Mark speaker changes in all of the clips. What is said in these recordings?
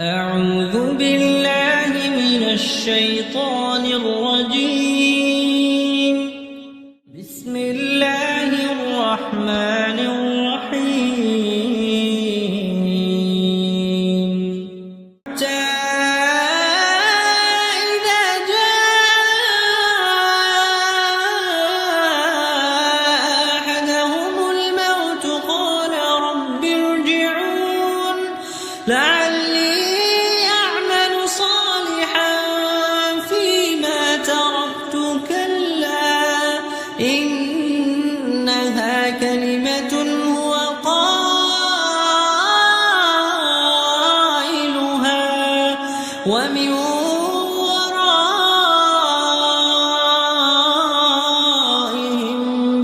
Speaker 1: أعوذ بالله من الشيطان الرجيم. بسم الله الرحمن الرحيم. حتى إذا جاء أحدهم الموت قال رب ارجعون لعلي أعمل صالحا فيما تركت كلا إنها كلمة هو قائلها ومن ورائهم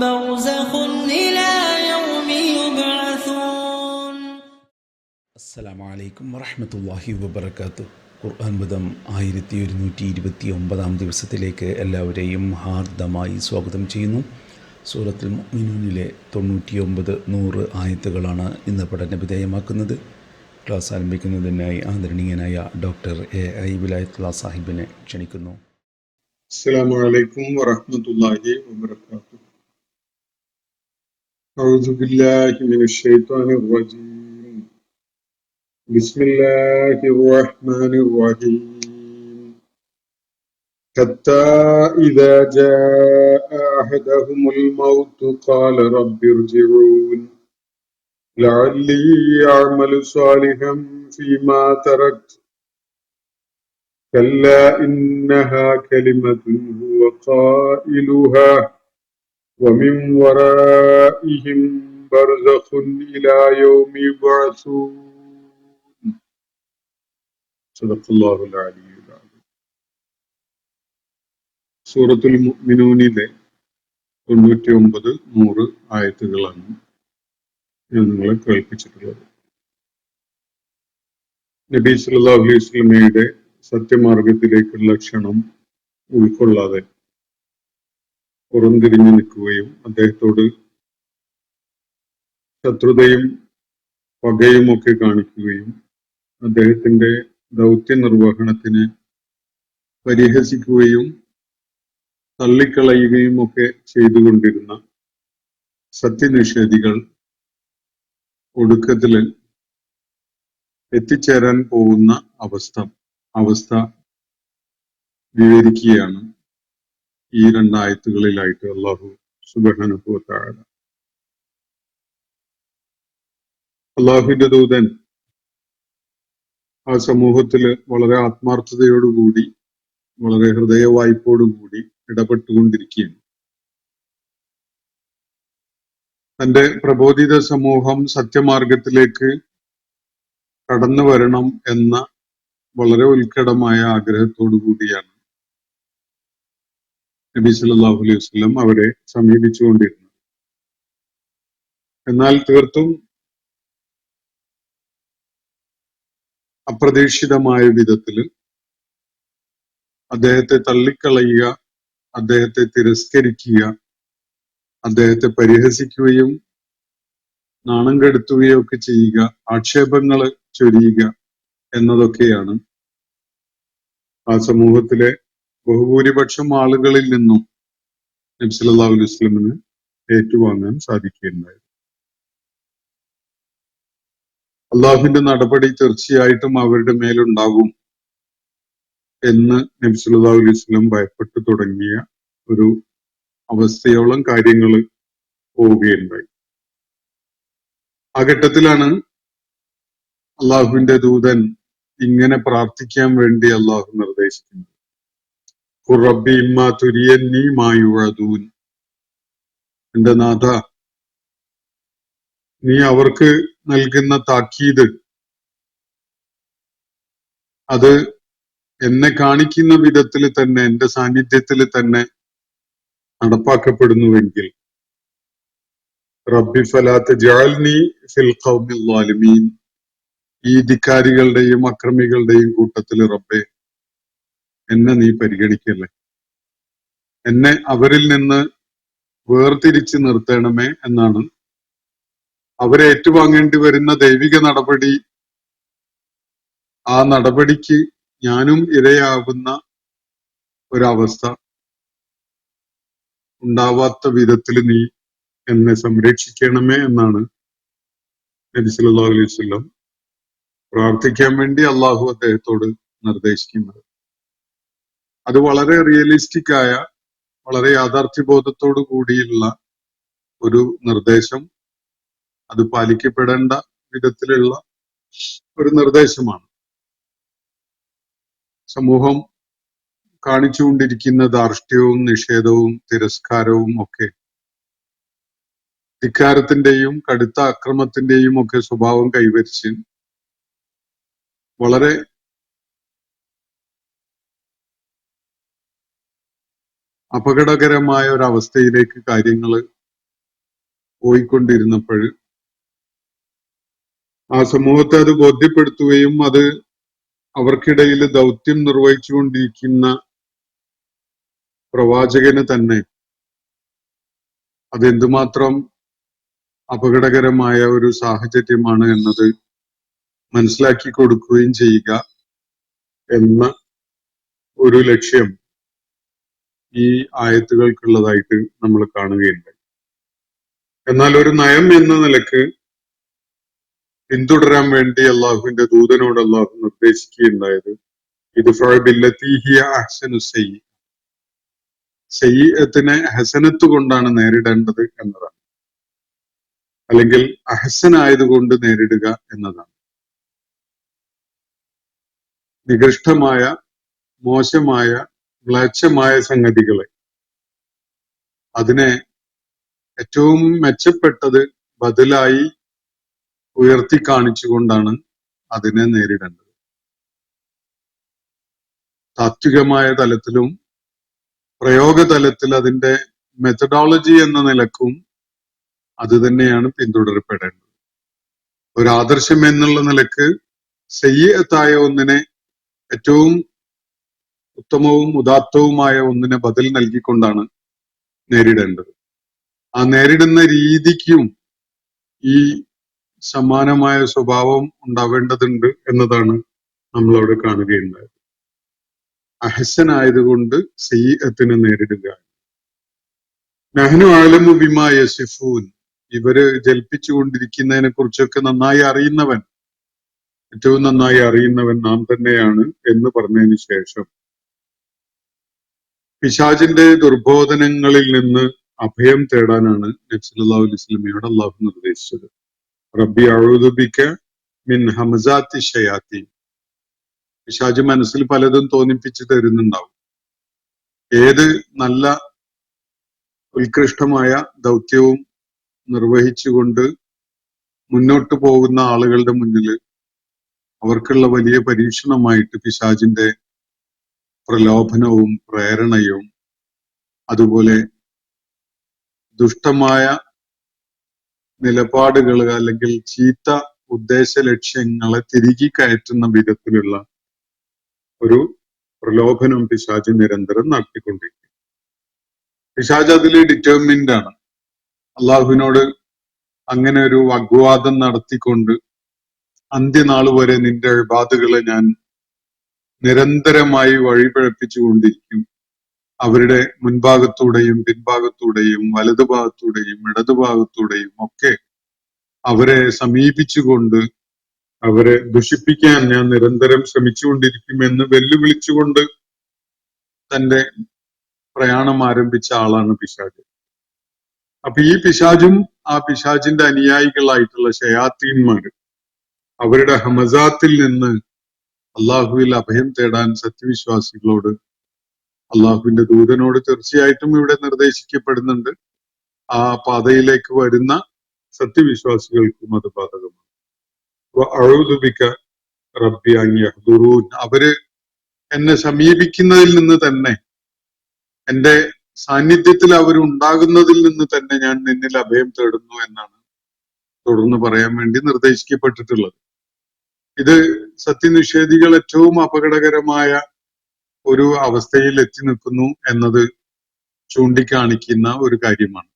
Speaker 1: برزخ إلى يوم يبعثون.
Speaker 2: അസ്സലാമു അലൈക്കും വറഹ്മത്തുള്ളാഹി വബറകാതുഹു. ഖുർആൻ ബദം 1129 ദിവസത്തിലേക്ക് എല്ലാവരെയും ഹാർദമായി സ്വാഗതം ചെയ്യുന്നു. സൂറത്തുൽ മുഅ്മിനൂനിലെ 99-100 ആയത്തുകളാണ് ഇന്ന് പഠന വിധേയമാക്കുന്നത്. ക്ലാസ് ആരംഭിക്കുന്നതിനായി ആദരണീയനായ ഡോക്ടർ എ വിലായത്തുള്ള സാഹിബിനെ ക്ഷണിക്കുന്നു.
Speaker 3: السلام عليكم ورحمة الله وبركاته. أعوذ بالله من الشيطان الرجيم. بسم الله الرحمن الرحيم. حتى إذا جاء أحدهم الموت قال رب ارجعون لعلي أعمل صالحا فيما تركت كلا إنها كلمة هو قائلها ومن ورائهم برزخ إلى يوم يبعثون. صدق الله العلي العظيم. സൂറത്തുൽ മുഅ്മിനൂനിലെ 99-100 ആയത്തുകളാണ് ഞാൻ നിങ്ങളെ കേൾപ്പിച്ചിട്ടുള്ളത്. നബി സല്ലല്ലാഹു അലൈഹി വസല്ലമയുടെ സത്യമാർഗത്തിലേക്കുള്ള ക്ഷണം ഉൾക്കൊള്ളാതെ പുറംതിരിഞ്ഞു നിൽക്കുകയും അദ്ദേഹത്തോട് ശത്രുതയും പകയും ഒക്കെ കാണിക്കുകയും അദ്ദേഹത്തിന്റെ ദൗത്യ നിർവഹണത്തിന് പരിഹസിക്കുകയും തള്ളിക്കളയുകയും ഒക്കെ ചെയ്തുകൊണ്ടിരുന്ന സത്യനിഷേധികൾ ഒടുക്കത്തില് എത്തിച്ചേരാൻ പോകുന്ന അവസ്ഥ വിവരിക്കുകയാണ് ഈ രണ്ടായത്തുകളിലായിട്ട് അല്ലാഹു സുബ്ഹാനഹു വ തആല. അല്ലാഹുവിന്റെ ദൂതൻ ആ സമൂഹത്തില് വളരെ ആത്മാർത്ഥതയോടുകൂടി വളരെ ഹൃദയവായ്പോടുകൂടി ഇടപെട്ടുകൊണ്ടിരിക്കുകയാണ്. തന്റെ പ്രബോധിത സമൂഹം സത്യമാർഗത്തിലേക്ക് കടന്നു വരണം എന്ന വളരെ ഉത്കടമായ ആഗ്രഹത്തോടു കൂടിയാണ് നബി സല്ലല്ലാഹു അലൈഹി വസല്ലം അവരെ സമീപിച്ചുകൊണ്ടിരുന്നത്. എന്നാൽ തീർത്തും അപ്രതീക്ഷിതമായ വിധത്തില് അദ്ദേഹത്തെ തള്ളിക്കളയുക, അദ്ദേഹത്തെ തിരസ്കരിക്കുക, അദ്ദേഹത്തെ പരിഹസിക്കുകയും നാണം കെടുത്തുകയൊക്കെ ചെയ്യുക, ആക്ഷേപങ്ങൾ ചൊരിയുക എന്നതൊക്കെയാണ് ആ സമൂഹത്തിലെ ബഹുഭൂരിപക്ഷം ആളുകളിൽ നിന്നും നബി സല്ലല്ലാഹു അലൈഹി വസല്ലമിന് ഏറ്റുവാങ്ങാൻ സാധിക്കുകയുണ്ടായത്. അള്ളാഹുവിന്റെ നടപടി തീർച്ചയായിട്ടും അവരുടെ മേലുണ്ടാകും എന്ന് നബി സല്ലല്ലാഹു അലൈഹി വസല്ലം ഭയപ്പെട്ടു തുടങ്ങിയ ഒരു അവസ്ഥയോളം കാര്യങ്ങൾ പോവുകയുണ്ടായി. ആ ഘട്ടത്തിലാണ് അള്ളാഹുവിന്റെ ദൂതൻ ഇങ്ങനെ പ്രാർത്ഥിക്കാൻ വേണ്ടി അള്ളാഹു നിർദ്ദേശിക്കുന്നത്. ഖുർ റബ്ബി ഇമ്മാ തുരിയന്നി മാ യുഅദൂൻ. എന്റെ നാഥ, നീ അവർക്ക് നൽകുന്ന താക്കീത് അത് എന്നെ കാണിക്കുന്ന വിധത്തിൽ തന്നെ, എന്റെ സാന്നിധ്യത്തിൽ തന്നെ നടപ്പാക്കപ്പെടുന്നുവെങ്കിൽ റബ്ബി ഫലാ തജഅൽനി ഫിൽ ഖൗമിൽ ളാലിമീൻ. ഈ ധിക്കാരികളുടെയും അക്രമികളുടെയും കൂട്ടത്തിൽ റബ്ബേ എന്നെ നീ പരിഗണിക്കല്ലേ, എന്നെ അവരിൽ നിന്ന് വേർതിരിച്ച് നിർത്തണമേ എന്നാണ് അവരെ ഏറ്റുവാങ്ങേണ്ടി വരുന്ന ദൈവിക നടപടി ആ നടപടിക്ക് ഞാനും ഇരയാകുന്ന ഒരവസ്ഥ ഉണ്ടാവാത്ത വിധത്തിൽ നീ എന്നെ സംരക്ഷിക്കണമേ എന്നാണ് നബി സല്ലല്ലാഹു അലൈഹി വസല്ലം പ്രാർത്ഥിക്കാൻ വേണ്ടി അള്ളാഹു അദ്ദേഹത്തോട് നിർദ്ദേശിക്കുന്നത്. അത് വളരെ റിയലിസ്റ്റിക് ആയ, വളരെ യാഥാർത്ഥ്യബോധത്തോടു കൂടിയുള്ള ഒരു നിർദ്ദേശം, അത് പാലിക്കപ്പെടേണ്ട വിധത്തിലുള്ള ഒരു നിർദ്ദേശമാണ്. സമൂഹം കാണിച്ചുകൊണ്ടിരിക്കുന്ന ധാർഷ്ട്യവും നിഷേധവും തിരസ്കാരവും ഒക്കെ ധിക്കാരത്തിന്റെയും കടുത്ത അക്രമത്തിന്റെയും ഒക്കെ സ്വഭാവം കൈവരിച്ച് വളരെ അപകടകരമായ ഒരവസ്ഥയിലേക്ക് കാര്യങ്ങൾ പോയിക്കൊണ്ടിരുന്നപ്പോൾ ആ സമൂഹത്തെ അത് ബോധ്യപ്പെടുത്തുകയും അത് അവർക്കിടയിൽ ദൗത്യം നിർവഹിച്ചുകൊണ്ടിരിക്കുന്ന പ്രവാചകന് തന്നെ അത് എന്തുമാത്രം അപകടകരമായ ഒരു സാഹചര്യമാണ് എന്നത് മനസ്സിലാക്കി കൊടുക്കുകയും ചെയ്യുക എന്ന ഒരു ലക്ഷ്യം ഈ ആയത്തുകൾക്കുള്ളതായിട്ട് നമ്മൾ കാണുകയുണ്ട്. എന്നാൽ ഒരു നയം എന്ന നിലക്ക് പിന്തുടരാൻ വേണ്ടി അള്ളാഹുവിന്റെ ദൂതനോട് അള്ളാഹു നിർദ്ദേശിക്കുകയുണ്ടായത് ഇദ്ഫഅ ബില്ലത്തി ഹിയ അഹ്സനു സയ്യിഅത്തിനെ ഹസനത്ത് കൊണ്ടാണ് നേരിടേണ്ടത് എന്നതാണ്, അല്ലെങ്കിൽ അഹസനായതുകൊണ്ട് നേരിടുക എന്നതാണ്. നികൃഷ്ടമായ, മോശമായ, മ്ലേച്ഛമായ സംഗതികളെ അതിനെ ഏറ്റവും മെച്ചപ്പെട്ടത് ബദലായി ഉയർത്തി കാണിച്ചുകൊണ്ടാണ് അതിനെ നേരിടേണ്ടത്. താത്വികമായ തലത്തിലും പ്രയോഗതലത്തിൽ അതിന്റെ മെത്തഡോളജി എന്ന നിലക്കും അത് തന്നെയാണ് പിന്തുടരപ്പെടേണ്ടത്. ഒരു ആദർശം എന്നുള്ള നിലക്ക് സയ്യിഅത്തായ ഒന്നിനെ, ഏറ്റവും ഉത്തമവും ഉദാത്തവുമായ ഒന്നിനെ ബദൽ നൽകിക്കൊണ്ടാണ് നേരിടേണ്ടത്. ആ നേരിടുന്ന രീതിക്കും ഈ സമാനമായ സ്വഭാവം ഉണ്ടാവേണ്ടതുണ്ട് എന്നതാണ് നമ്മളവിടെ കാണുകയുണ്ടായത്. അഹസനായതുകൊണ്ട് സയ്യിഅത്തിനെ നേരിടുക. നഹ്നു അഅലമു ബിമാ യസിഫൂൻ, ഇവര് ജൽപ്പിച്ചുകൊണ്ടിരിക്കുന്നതിനെ കുറിച്ചൊക്കെ നന്നായി അറിയുന്നവൻ, ഏറ്റവും നന്നായി അറിയുന്നവൻ നാം തന്നെയാണ് എന്ന് പറഞ്ഞതിന് ശേഷം പിശാചിന്റെ ദുർബോധനങ്ങളിൽ നിന്ന് അഭയം തേടാനാണ് നബി സല്ലല്ലാഹു അലൈഹി വസല്ലമയോട് അള്ളാഹു നിർദ്ദേശിച്ചത്. റബ്ബി അഊദു ബിക മിൻ ഹമസാത്തി ശയാത്തീൻ. പിശാച് മനസ്സിൽ പലതും തോന്നിപ്പിച്ചു തരുന്നുണ്ടാവും. ഏത് നല്ല ഉത്കൃഷ്ടമായ ദൗത്യവും നിർവഹിച്ചുകൊണ്ട് മുന്നോട്ട് പോകുന്ന ആളുകളുടെ മുന്നിൽ അവർക്കുള്ള വലിയ പരീക്ഷണമായിട്ട് പിശാചിന്റെ പ്രലോഭനവും പ്രേരണയും അതുപോലെ ദുഷ്ടമായ നിലപാടുകൾ അല്ലെങ്കിൽ ചീത്ത ഉദ്ദേശ ലക്ഷ്യങ്ങളെ തിരികെ കയറ്റുന്ന വിധത്തിലുള്ള ഒരു പ്രലോഭനം പിശാച് നിരന്തരം നടത്തിക്കൊണ്ടിരിക്കും. പിശാച് അതിൽ ഡിറ്റർമിൻഡ് ആണ്. അള്ളാഹുവിനോട് അങ്ങനെ ഒരു വാഗ്വാദം നടത്തിക്കൊണ്ട് അന്ത്യനാൾ വരെ നിന്റെ ഇബാദുകളെ ഞാൻ നിരന്തരമായി വഴിപിഴപ്പിച്ചുകൊണ്ടിരിക്കും. അവരുടെ മുൻഭാഗത്തൂടെയും പിൻഭാഗത്തൂടെയും വലതുഭാഗത്തൂടെയും ഇടതുഭാഗത്തൂടെയും ഒക്കെ അവരെ സമീപിച്ചുകൊണ്ട് അവരെ ദുഷിപ്പിക്കാൻ ഞാൻ നിരന്തരം ശ്രമിച്ചുകൊണ്ടിരിക്കുമെന്ന് വെല്ലുവിളിച്ചുകൊണ്ട് തന്റെ പ്രയാണം ആരംഭിച്ച ആളാണ് പിശാച്. അപ്പൊ ഈ പിശാചും ആ പിശാചിന്റെ അനുയായികളായിട്ടുള്ള ശയാത്തീന്മാര് അവരുടെ ഹമസാത്തിൽ നിന്ന് അള്ളാഹുവിൽ അഭയം തേടാൻ സത്യവിശ്വാസികളോട് അള്ളാഹുവിന്റെ ദൂതനോട് തീർച്ചയായിട്ടും ഇവിടെ നിർദ്ദേശിക്കപ്പെടുന്നുണ്ട്. ആ പാതയിലേക്ക് വരുന്ന സത്യവിശ്വാസികൾക്കും അത് ബാധകമാണ്. അഊദു ബിക റബ്ബി അൻ യഹ്ദുറൂൻ, അവര് എന്നെ സമീപിക്കുന്നതിൽ നിന്ന് തന്നെ, എന്റെ സാന്നിധ്യത്തിൽ അവരുണ്ടാകുന്നതിൽ നിന്ന് തന്നെ ഞാൻ നിന്നിൽ അഭയം തേടുന്നു എന്നാണ് തുടർന്ന് പറയാൻ വേണ്ടി നിർദ്ദേശിക്കപ്പെട്ടിട്ടുള്ളത്. ഇത് സത്യനിഷേധികൾ ഏറ്റവും അപകടകരമായ ഒരു അവസ്ഥയിൽ എത്തി നിൽക്കുന്നു എന്നത് ചൂണ്ടിക്കാണിക്കുന്ന ഒരു കാര്യമാണ്.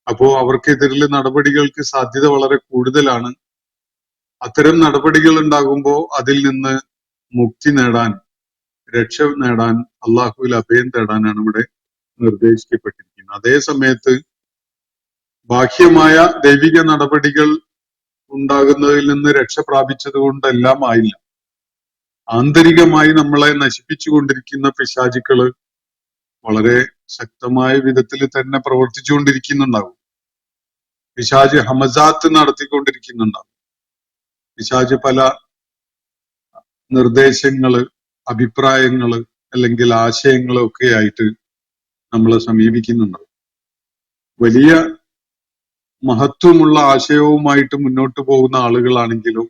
Speaker 3: അപ്പോ അവർക്കെതിരിൽ നടപടികൾക്ക് സാധ്യത വളരെ കൂടുതലാണ്. അത്തരം നടപടികൾ ഉണ്ടാകുമ്പോൾ അതിൽ നിന്ന് മുക്തി നേടാൻ, രക്ഷ നേടാൻ, അള്ളാഹുവിൽ അഭയം തേടാനാണ് ഇവിടെ നിർദ്ദേശിക്കപ്പെട്ടിരിക്കുന്നത്. അതേ സമയത്ത് ബാഹ്യമായ ദൈവിക നടപടികൾ ഉണ്ടാകുന്നതിൽ നിന്ന് രക്ഷ പ്രാപിച്ചത് കൊണ്ടെല്ലാം ആയില്ല. ആന്തരികമായി നമ്മളെ നശിപ്പിച്ചുകൊണ്ടിരിക്കുന്ന പിശാചുക്കള് വളരെ ശക്തമായ വിധത്തിൽ തന്നെ പ്രവർത്തിച്ചുകൊണ്ടിരിക്കുന്നുണ്ടാകും. പിശാച് ഹമസാത്ത് നടത്തിക്കൊണ്ടിരിക്കുന്നുണ്ടാകും. പിശാച് പല നിർദ്ദേശങ്ങള്, അഭിപ്രായങ്ങള് അല്ലെങ്കിൽ ആശയങ്ങള് ഒക്കെ ആയിട്ട് നമ്മളെ സമീപിക്കുന്നുണ്ടാകും. വലിയ മഹത്വമുള്ള ആശയവുമായിട്ട് മുന്നോട്ട് പോകുന്ന ആളുകളാണെങ്കിലും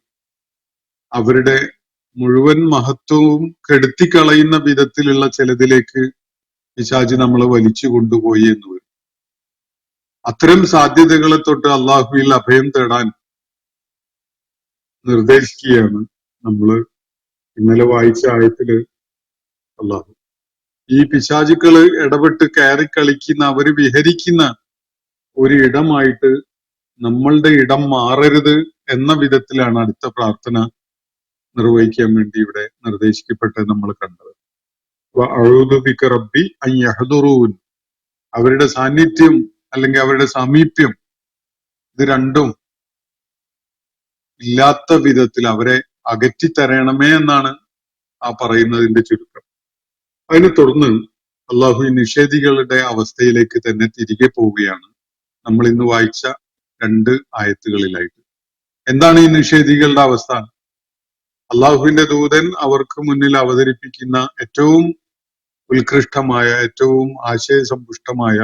Speaker 3: അവരുടെ മുഴുവൻ മഹത്വവും കെടുത്തിക്കളയുന്ന വിധത്തിലുള്ള ചിലതിലേക്ക് പിശാച് നമ്മളെ വലിച്ചു കൊണ്ടുപോയി എന്ന് വരും. അത്തരം സാധ്യതകളെ തൊട്ട് അള്ളാഹുവിൽ അഭയം തേടാൻ നിർദ്ദേശിക്കുകയാണ് നമ്മൾ ഇന്നലെ വായിച്ച ആയത്തില്. അള്ളാഹു ഈ പിശാചുക്കള് ഇടപെട്ട് കയറി കളിക്കുന്ന, അവര് വിഹരിക്കുന്ന ഒരു ഇടമായിട്ട് നമ്മളുടെ ഇടം മാറരുത് എന്ന വിധത്തിലാണ് അടുത്ത പ്രാർത്ഥന നിർവഹിക്കാൻ വേണ്ടി ഇവിടെ നിർദ്ദേശിക്കപ്പെട്ടത് നമ്മൾ കണ്ടത്. അഊദു ബിക റബ്ബി അൻ യഹ്ദുറൂൻ, അവരുടെ സാന്നിധ്യം അല്ലെങ്കിൽ അവരുടെ സാമീപ്യം, ഇത് രണ്ടും ഇല്ലാത്ത വിധത്തിൽ അവരെ അകറ്റിത്തരണമേ എന്നാണ് ആ പറയുന്നതിന്റെ ചുരുക്കം. അതിനെ തുടർന്ന് അള്ളാഹു ഈ നിഷേധികളുടെ അവസ്ഥയിലേക്ക് തന്നെ തിരികെ പോവുകയാണ് നമ്മൾ ഇന്ന് വായിച്ച 2 ആയത്തുകളിലായിട്ട്. എന്താണ് ഈ നിഷേധികളുടെ അവസ്ഥ? അള്ളാഹുവിന്റെ ദൂതൻ അവർക്ക് മുന്നിൽ അവതരിപ്പിക്കുന്ന ഏറ്റവും ഉത്കൃഷ്ടമായ, ഏറ്റവും ആശയസമ്പുഷ്ടമായ,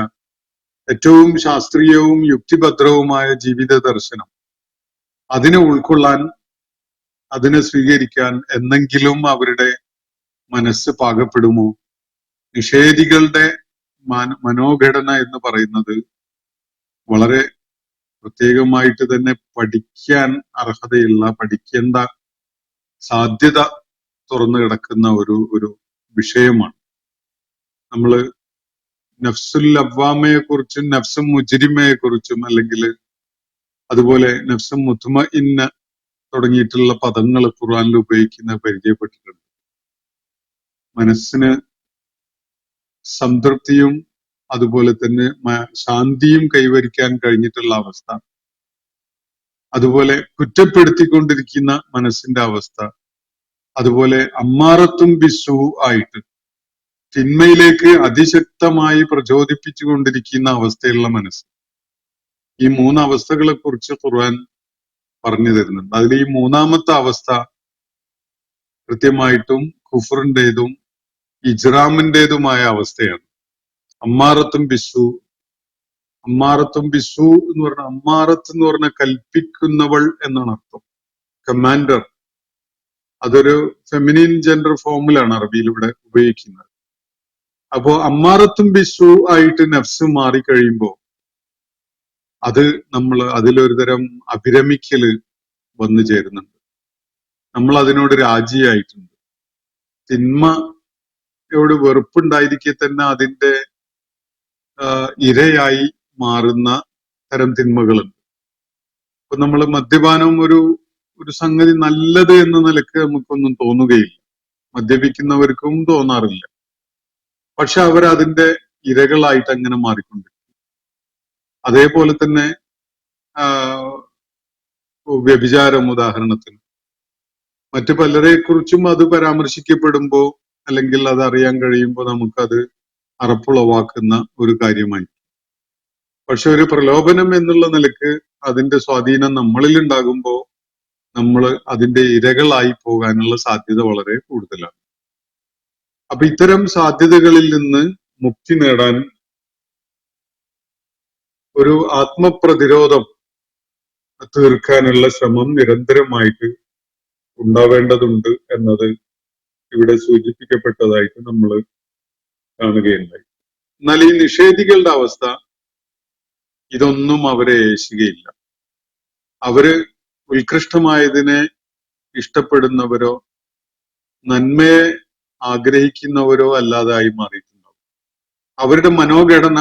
Speaker 3: ഏറ്റവും ശാസ്ത്രീയവും യുക്തിഭദ്രവുമായ ജീവിത ദർശനം, അതിനെ ഉൾക്കൊള്ളാൻ, അതിനെ സ്വീകരിക്കാൻ എന്നെങ്കിലും അവരുടെ മനസ്സ് പാകപ്പെടുമോ? നിഷേധികളുടെ മനോഘടന എന്ന് പറയുന്നത് വളരെ പ്രത്യേകമായിട്ട് തന്നെ പഠിക്കാൻ അർഹതയുള്ള, പഠിക്കേണ്ട സാധ്യത തുറന്നു കിടക്കുന്ന ഒരു വിഷയമാണ്. നമ്മള് നഫ്സുൽ ലവ്വാമയെ കുറിച്ചും നഫ്സും മുജ്രിമയെ കുറിച്ചും അല്ലെങ്കിൽ അതുപോലെ നഫ്സും മുത്മഇന്ന തുടങ്ങിയിട്ടുള്ള പദങ്ങൾ ഖുർആനിൽ ഉപയോഗിക്കുന്ന പരിചയപ്പെട്ടിട്ടുണ്ട്. മനസ്സിന് സംതൃപ്തിയും അതുപോലെ തന്നെ ശാന്തിയും കൈവരിക്കാൻ കഴിഞ്ഞിട്ടുള്ള അവസ്ഥ, അതുപോലെ കുറ്റപ്പെടുത്തിക്കൊണ്ടിരിക്കുന്ന മനസ്സിന്റെ അവസ്ഥ, അതുപോലെ അമ്മാറത്തും ബിസു ആയിട്ട് തിന്മയിലേക്ക് അതിശക്തമായി പ്രചോദിപ്പിച്ചുകൊണ്ടിരിക്കുന്ന അവസ്ഥയുള്ള മനസ്സ്. ഈ 3 അവസ്ഥകളെ കുറിച്ച് ഖുർആൻ പറഞ്ഞു തരുന്നുണ്ട്. അതിൽ ഈ 3ാമത്തെ അവസ്ഥ കൃത്യമായിട്ടും കുഫറിന്റേതും ഇജ്റാമിന്റേതുമായ അവസ്ഥയാണ്. അമ്മാറത്തും ബിസു. അമ്മാറത്തും ബിസു എന്ന് പറഞ്ഞാൽ, അമ്മാറത്ത് എന്ന് പറഞ്ഞാൽ കൽപ്പിക്കുന്നവൾ എന്നാണ് അർത്ഥം. കമാൻഡർ, അതൊരു ഫെമിനിൻ ജെൻഡർ ഫോമിലാണ് അറബിയിൽ ഇവിടെ ഉപയോഗിക്കുന്നത്. അപ്പോ അമ്മാറത്തും ബിസു ആയിട്ട് നഫ്സ് മാറിക്കഴിയുമ്പോ അത് നമ്മൾ അതിലൊരു തരം അഭിരമിക്കല് വന്നു ചേരുന്നുണ്ട്. നമ്മൾ അതിനോട് രാജിയായിട്ടുണ്ട്. തിന്മയോട് വെറുപ്പുണ്ടായിരിക്കെ തന്നെ അതിന്റെ ഇരയായി മാറുന്ന തരം തിന്മകളുണ്ട്. അപ്പൊ നമ്മൾ മദ്യപാനം ഒരു സംഗതി നല്ലത് എന്ന നിലക്ക് നമുക്കൊന്നും തോന്നുകയില്ല, മദ്യപിക്കുന്നവർക്കും തോന്നാറില്ല. പക്ഷെ അവരതിന്റെ ഇരകളായിട്ട് അങ്ങനെ മാറിക്കൊണ്ടിരിക്കും. അതേപോലെ തന്നെ വ്യഭിചാരം ഉദാഹരണത്തിന്, മറ്റു പലരെ കുറിച്ചും അത് പരാമർശിക്കപ്പെടുമ്പോ അല്ലെങ്കിൽ അത് അറിയാൻ കഴിയുമ്പോൾ നമുക്കത് അറപ്പുളവാക്കുന്ന ഒരു കാര്യമായി. പക്ഷെ ഒരു പ്രലോഭനം എന്നുള്ള നിലക്ക് അതിന്റെ സ്വാധീനം നമ്മളിൽ ഉണ്ടാകുമ്പോൾ നമ്മൾ അതിന്റെ ഇരകളായി പോകാനുള്ള സാധ്യത വളരെ കൂടുതലാണ്. അപ്പൊ ഇത്തരം സാധ്യതകളിൽ നിന്ന് മുക്തി നേടാൻ ഒരു ആത്മപ്രതിരോധം തീർക്കാനുള്ള ശ്രമം നിരന്തരമായിട്ട് ഉണ്ടാവേണ്ടതുണ്ട് എന്നത് ഇവിടെ സൂചിപ്പിക്കപ്പെട്ടതായിട്ട് നമ്മൾ കാണുകയുണ്ടായി. എന്നാൽ ഈ നിഷേധികളുടെ അവസ്ഥ, ഇതൊന്നും അവരെ ഏശുകയില്ല. അവര് ഉത്കൃഷ്ടമായതിനെ ഇഷ്ടപ്പെടുന്നവരോ നന്മയെ ആഗ്രഹിക്കുന്നവരോ അല്ലാതായി മാറിയിട്ടുണ്ടാവും. അവരുടെ മനോഘടന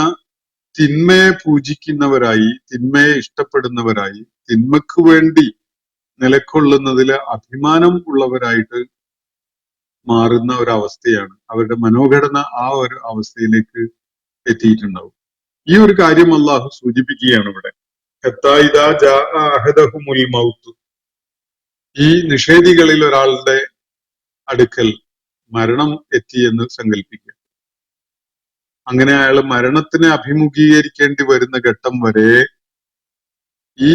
Speaker 3: തിന്മയെ പൂജിക്കുന്നവരായി, തിന്മയെ ഇഷ്ടപ്പെടുന്നവരായി, തിന്മക്ക് വേണ്ടി നിലക്കൊള്ളുന്നതിൽ അഭിമാനം ഉള്ളവരായിട്ട് മാറുന്ന ഒരവസ്ഥയാണ്. അവരുടെ മനോഘടന ആ ഒരു അവസ്ഥയിലേക്ക് എത്തിയിട്ടുണ്ടാവും. ഈ ഒരു കാര്യം അള്ളാഹു സൂചിപ്പിക്കുകയാണ് ഇവിടെ. മൗത്ത്, ഈ നിഷേധികളിൽ ഒരാളുടെ അടുക്കൽ മരണം എത്തി എന്ന് സങ്കല്പിക്കുക. അങ്ങനെ അയാൾ മരണത്തിനെ അഭിമുഖീകരിക്കേണ്ടി വരുന്ന ഘട്ടം വരെ ഈ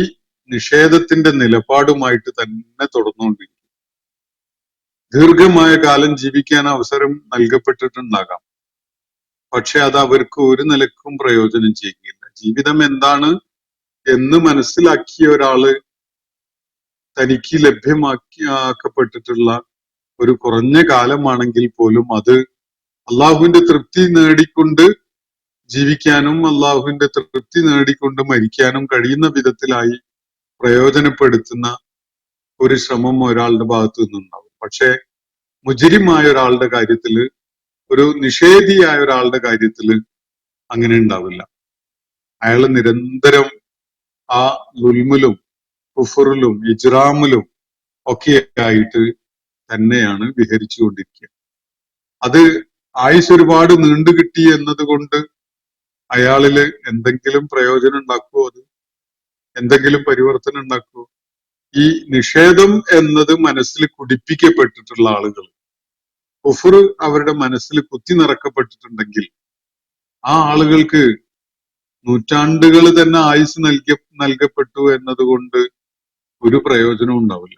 Speaker 3: നിഷേധത്തിന്റെ നിലപാടുമായിട്ട് തന്നെ തുടർന്നുകൊണ്ടിരിക്കും. ദീർഘമായ കാലം ജീവിക്കാൻ അവസരം നൽകപ്പെട്ടിട്ടുണ്ടാകാം, പക്ഷെ അത് അവർക്ക് ഒരു നിലക്കും പ്രയോജനം ചെയ്യുകയില്ല. ജീവിതം എന്താണ് എന്ന് മനസ്സിലാക്കിയ ഒരാള് തനിക്ക് ലഭ്യമാക്കപ്പെട്ടിട്ടുള്ള ഒരു കുറഞ്ഞ കാലമാണെങ്കിൽ പോലും അത് അള്ളാഹുവിന്റെ തൃപ്തി നേടിക്കൊണ്ട് ജീവിക്കാനും അള്ളാഹുവിന്റെ തൃപ്തി നേടിക്കൊണ്ട് മരിക്കാനും കഴിയുന്ന വിധത്തിലായി പ്രയോജനപ്പെടുത്തുന്ന ഒരു ശ്രമം ഒരാളുടെ ഭാഗത്തു നിന്നുണ്ടാവും. പക്ഷെ മുജ്രിമായ ഒരാളുടെ കാര്യത്തില്, ഒരു നിഷേധിയായ ഒരാളുടെ കാര്യത്തില് അങ്ങനെ ഉണ്ടാവില്ല. അയാൾ നിരന്തരം ആ ലുൽമിലും കുഫറിലും ഇജ്റാമിലും ഒക്കെ ആയിട്ട് തന്നെയാണ് വിഹരിച്ചുകൊണ്ടിരിക്കുക. അത് ആയുസ് ഒരുപാട് നീണ്ടു കിട്ടി എന്നതുകൊണ്ട് അയാളില് എന്തെങ്കിലും പ്രയോജനം ഉണ്ടാക്കുമോ? അത് എന്തെങ്കിലും പരിവർത്തനം ഉണ്ടാക്കുമോ? ഈ നിഷേധം എന്നത് മനസ്സിൽ കുടിപ്പിക്കപ്പെട്ടിട്ടുള്ള ആളുകൾ, കുഫർ അവരുടെ മനസ്സിൽ കുത്തി നിറക്കപ്പെട്ടിട്ടുണ്ടെങ്കിൽ ആ ആളുകൾക്ക് നൂറ്റാണ്ടുകൾ തന്നെ ആയുസ് നൽകപ്പെട്ടു എന്നതുകൊണ്ട് ഒരു പ്രയോജനവും ഉണ്ടാവില്ല.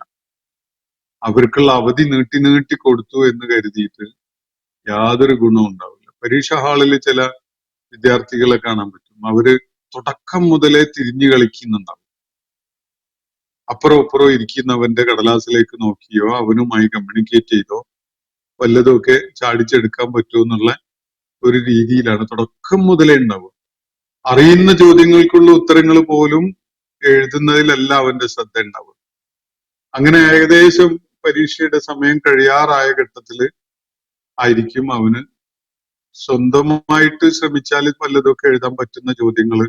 Speaker 3: അവർക്കുള്ള അവധി നീട്ടി കൊടുത്തു എന്ന് കരുതിയിട്ട് യാതൊരു ഗുണവും ഉണ്ടാവില്ല. പരീക്ഷാ ഹാളിൽ ചില വിദ്യാർത്ഥികളെ കാണാൻ പറ്റും. അവര് തുടക്കം മുതലേ തിരിഞ്ഞു കളിക്കുന്നുണ്ടാവും. അപ്പുറം ഇരിക്കുന്നവന്റെ കടലാസിലേക്ക് നോക്കിയോ അവനുമായി കമ്മ്യൂണിക്കേറ്റ് ചെയ്തോ വല്ലതുമൊക്കെ ചാടിച്ചെടുക്കാൻ പറ്റുമോ എന്നുള്ള ഒരു രീതിയിലാണ് തുടക്കം മുതലേ ഉണ്ടാവുക. അറിയുന്ന ചോദ്യങ്ങൾക്കുള്ള ഉത്തരങ്ങൾ പോലും എഴുതുന്നതിലല്ല അവന്റെ ശ്രദ്ധ ഉണ്ടാവുക. അങ്ങനെ ഏകദേശം പരീക്ഷയുടെ സമയം കഴിയാറായ ഘട്ടത്തില് ആയിരിക്കും അവന് സ്വന്തമായിട്ട് ശ്രമിച്ചാൽ വല്ലതൊക്കെ എഴുതാൻ പറ്റുന്ന ചോദ്യങ്ങൾ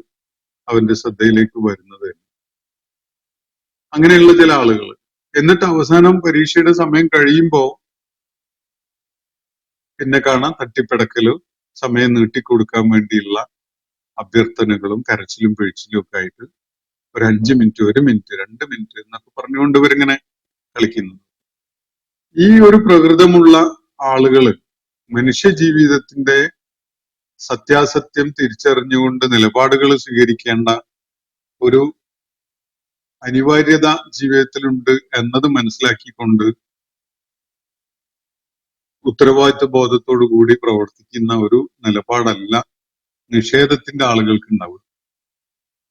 Speaker 3: അവന്റെ ശ്രദ്ധയിലേക്ക് വരുന്നത്. അങ്ങനെയുള്ള ചില ആളുകൾ. എന്നിട്ട് അവസാനം പരീക്ഷയുടെ സമയം കഴിയുമ്പോ പിന്നെ കാണാൻ തട്ടിപ്പിടക്കലും സമയം നീട്ടിക്കൊടുക്കാൻ വേണ്ടിയുള്ള അഭ്യർത്ഥനകളും കരച്ചിലും പിഴിച്ചിലും ഒക്കെ ആയിട്ട് ഒരു 5 മിനിറ്റ്, 1 മിനിറ്റ്, 2 മിനിറ്റ് എന്നൊക്കെ പറഞ്ഞുകൊണ്ട് ഇവരിങ്ങനെ കളിക്കുന്നു. ഈ ഒരു പ്രകൃതമുള്ള ആളുകള് മനുഷ്യ ജീവിതത്തിന്റെ സത്യാസത്യം തിരിച്ചറിഞ്ഞുകൊണ്ട് നിലപാടുകൾ സ്വീകരിക്കേണ്ട ഒരു അനിവാര്യത ജീവിതത്തിലുണ്ട് എന്നത് മനസ്സിലാക്കിക്കൊണ്ട് ഉത്തരവാദിത്വ ബോധത്തോടു കൂടി പ്രവർത്തിക്കുന്ന ഒരു നിലപാടല്ല നിഷേധത്തിന്റെ ആളുകൾക്ക് ഉണ്ടാവുക.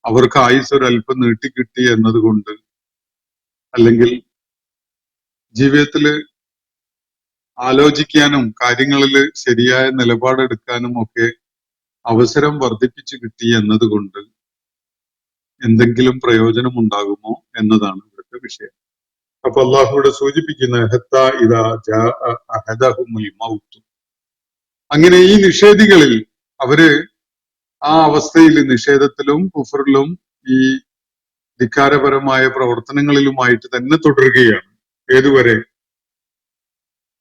Speaker 3: അവർക്ക് ആയുസ് ഒരല്പം നീട്ടിക്കിട്ടി എന്നതുകൊണ്ട്, അല്ലെങ്കിൽ ജീവിതത്തില് ആലോചിക്കാനും കാര്യങ്ങളിൽ ശരിയായ നിലപാടെടുക്കാനും ഒക്കെ അവസരം വർദ്ധിപ്പിച്ചു കിട്ടി എന്നതുകൊണ്ട് എന്തെങ്കിലും പ്രയോജനം ഉണ്ടാകുമോ എന്നതാണ് ഇവിടുത്തെ വിഷയം. അപ്പൊ അള്ളാഹുവിടെ സൂചിപ്പിക്കുന്ന അങ്ങനെ ഈ നിഷേധികളിൽ അവര് ആ അവസ്ഥയിൽ നിഷേധത്തിലും കുഫറിലും ഈ ധിക്കാരപരമായ പ്രവർത്തനങ്ങളിലുമായിട്ട് തന്നെ തുടരുകയാണ്. ഏതുവരെ?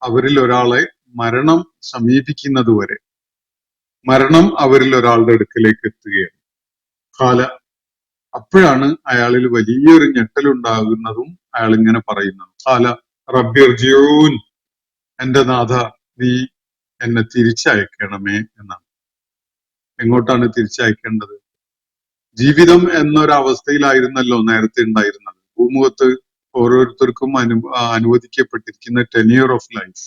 Speaker 3: അവരിൽ ഒരാളെ മരണം സമീപിക്കുന്നത് വരെ. മരണം അവരിൽ ഒരാളുടെ അടുക്കലേക്ക് എത്തുകയാണ്. കാല, അപ്പോഴാണ് അയാളിൽ വലിയൊരു ഞെട്ടലുണ്ടാകുന്നതും അയാൾ ഇങ്ങനെ പറയുന്നത്. കാല റബ്ബിർജിഊൻ, എന്റെ നാഥ നീ എന്നെ തിരിച്ചയക്കണമേ എന്നാണ്. എങ്ങോട്ടാണ് തിരിച്ചയക്കേണ്ടത്? ജീവിതം എന്നൊരവസ്ഥയിലായിരുന്നല്ലോ നേരത്തെ ഉണ്ടായിരുന്നത്. ഭൂമുഖത്ത് ഓരോരുത്തർക്കും അനുവദിക്കപ്പെട്ടിരിക്കുന്ന ടെന്യൂർ ഓഫ് ലൈഫ്,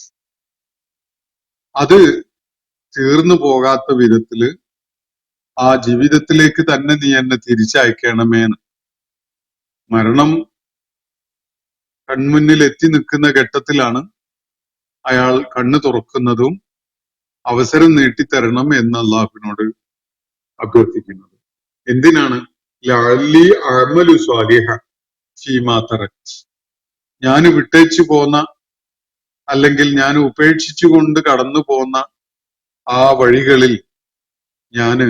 Speaker 3: അത് തീർന്നു പോകാത്ത വിധത്തില് ആ ജീവിതത്തിലേക്ക് തന്നെ നീ എന്നെ തിരിച്ചയക്കണമേന്ന്. മരണം കൺമുന്നിൽ എത്തി നിൽക്കുന്ന ഘട്ടത്തിലാണ് അയാൾ കണ്ണു തുറക്കുന്നതും അവസരം നീട്ടിത്തരണം എന്ന് അള്ളാഹുവിനോട് അഭ്യർത്ഥിക്കുന്നത്. എന്തിനാണ്? ലഅല്ലി അഅമലു സ്വാലിഹൻ ഫീമാ തറക്ത്, ഞാൻ വിട്ടേച്ചു പോന്ന, അല്ലെങ്കിൽ ഞാൻ ഉപേക്ഷിച്ചുകൊണ്ട് കടന്നു പോന്ന ആ വഴികളിൽ ഞാന്,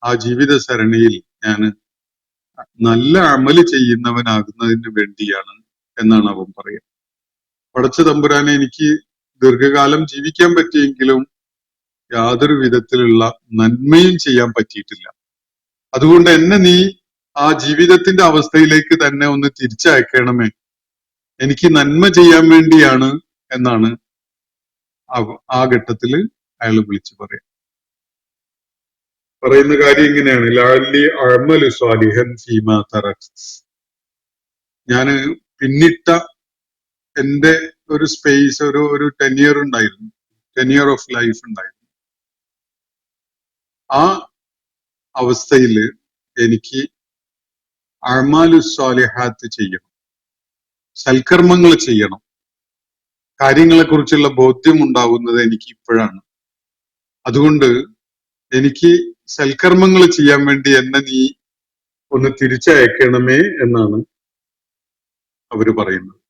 Speaker 3: ആ ജീവിത സരണിയിൽ ഞാന് നല്ല അമല് ചെയ്യുന്നവനാകുന്നതിന് വേണ്ടിയാണ് എന്നാണ് അവൻ പറയുക. പടച്ച തമ്പുരാനെ, എനിക്ക് ദീർഘകാലം ജീവിക്കാൻ പറ്റിയെങ്കിലും യാതൊരു വിധത്തിലുള്ള നന്മയും ചെയ്യാൻ പറ്റിയിട്ടില്ല. അതുകൊണ്ട് എന്നെ നീ ആ ജീവിതത്തിന്റെ അവസ്ഥയിലേക്ക് തന്നെ ഒന്ന് തിരിച്ചയക്കണമേ, എനിക്ക് നന്മ ചെയ്യാൻ വേണ്ടിയാണ് എന്നാണ് ആ ഘട്ടത്തില് അയാൾ വിളിച്ചു പറയുന്ന കാര്യം ഇങ്ങനെയാണ്: ലഅല്ലി അഅ്മലു സ്വാലിഹൻ ഫീമാ തറക്ത്. ഞാൻ പിന്നിട്ട എന്റെ ഒരു സ്പേസ്, ഒരു ടെന്യർ ഉണ്ടായിരുന്നു, ടെന്യർ ഓഫ് ലൈഫ് ഉണ്ടായിരുന്നു. ആ അവസ്ഥയിൽ എനിക്ക് അഅ്മാലു സ്വാലിഹാത്ത് ചെയ്യണം, സൽക്കർമ്മങ്ങൾ ചെയ്യണം. കാര്യങ്ങളെ കുറിച്ചുള്ള ബോധ്യം ഉണ്ടാവുന്നത് എനിക്ക് ഇപ്പോഴാണ്. അതുകൊണ്ട് എനിക്ക് സൽക്കർമ്മങ്ങൾ ചെയ്യാൻ വേണ്ടി എന്നെ നീ ഒന്ന് തിരിച്ചയക്കണമേ എന്നാണ് അവര് പറയുന്നത്.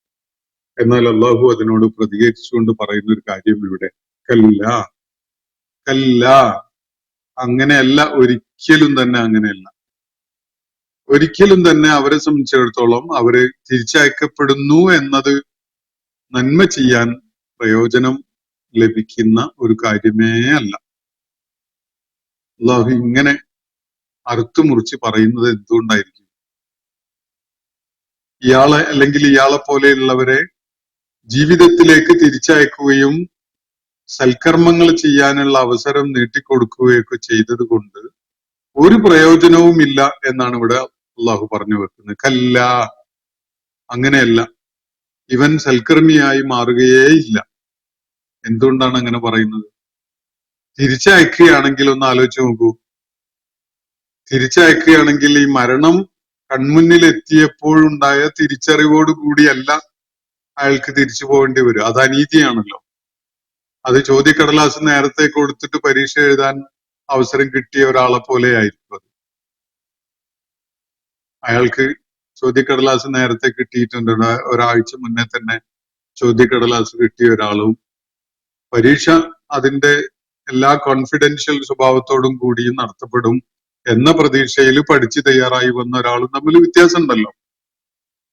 Speaker 3: എന്നാൽ അള്ളാഹു അതിനോട് പ്രതികരിച്ചുകൊണ്ട് പറയുന്ന ഒരു കാര്യം ഇവിടെ, കല്ല കല്ല, അങ്ങനെയല്ല, ഒരിക്കലും തന്നെ അങ്ങനെയല്ല. ഒരിക്കലും തന്നെ അവരെ സംബന്ധിച്ചിടത്തോളം അവര് തിരിച്ചയക്കപ്പെടുന്നു എന്നത് നന്മ ചെയ്യാൻ പ്രയോജനം ലഭിക്കുന്ന ഒരു കാര്യമേ അല്ല. അള്ളാഹു ഇങ്ങനെ അറുത്തുമുറിച്ച് പറയുന്നത് എന്തുകൊണ്ടായിരിക്കും? ഇയാളെ അല്ലെങ്കിൽ ഇയാളെ പോലെയുള്ളവരെ ജീവിതത്തിലേക്ക് തിരിച്ചയക്കുകയും സൽക്കർമ്മങ്ങൾ ചെയ്യാനുള്ള അവസരം നീട്ടിക്കൊടുക്കുകയൊക്കെ ചെയ്തത് കൊണ്ട് ഒരു പ്രയോജനവും ഇല്ല എന്നാണ് ഇവിടെ അള്ളാഹു പറഞ്ഞു വെക്കുന്നത്. കല്ല, അങ്ങനെയല്ല, ഇവൻ സൽക്കർമ്മിയായി മാറുകയേ ഇല്ല. എന്തുകൊണ്ടാണ് അങ്ങനെ പറയുന്നത്? തിരിച്ചയക്കുകയാണെങ്കിൽ ഒന്ന് ആലോചിച്ച് നോക്കൂ. തിരിച്ചയക്കുകയാണെങ്കിൽ ഈ മരണം കൺമുന്നിൽ എത്തിയപ്പോഴുണ്ടായ തിരിച്ചറിവോട് കൂടിയല്ല അയാൾക്ക് തിരിച്ചു പോകേണ്ടി വരും. അത് അനീതിയാണല്ലോ. അത് ചോദ്യക്കടലാസ് നേരത്തെ കൊടുത്തിട്ട് പരീക്ഷ എഴുതാൻ അവസരം കിട്ടിയ ഒരാളെ പോലെ ആയിരിക്കും അത്. അയാൾക്ക് ചോദ്യക്കടലാസ് നേരത്തെ കിട്ടിയിട്ടുണ്ട്. ഒരാഴ്ച മുന്നേ തന്നെ ചോദ്യക്കടലാസ് കിട്ടിയ ഒരാളും പരീക്ഷ അതിന്റെ എല്ലാ കോൺഫിഡൻഷ്യൽ സ്വഭാവത്തോടും കൂടിയും നടത്തപ്പെടും എന്ന പ്രതീക്ഷയിൽ പഠിച്ച് തയ്യാറായി വന്ന ഒരാളും തമ്മിൽ വ്യത്യാസം ഉണ്ടല്ലോ.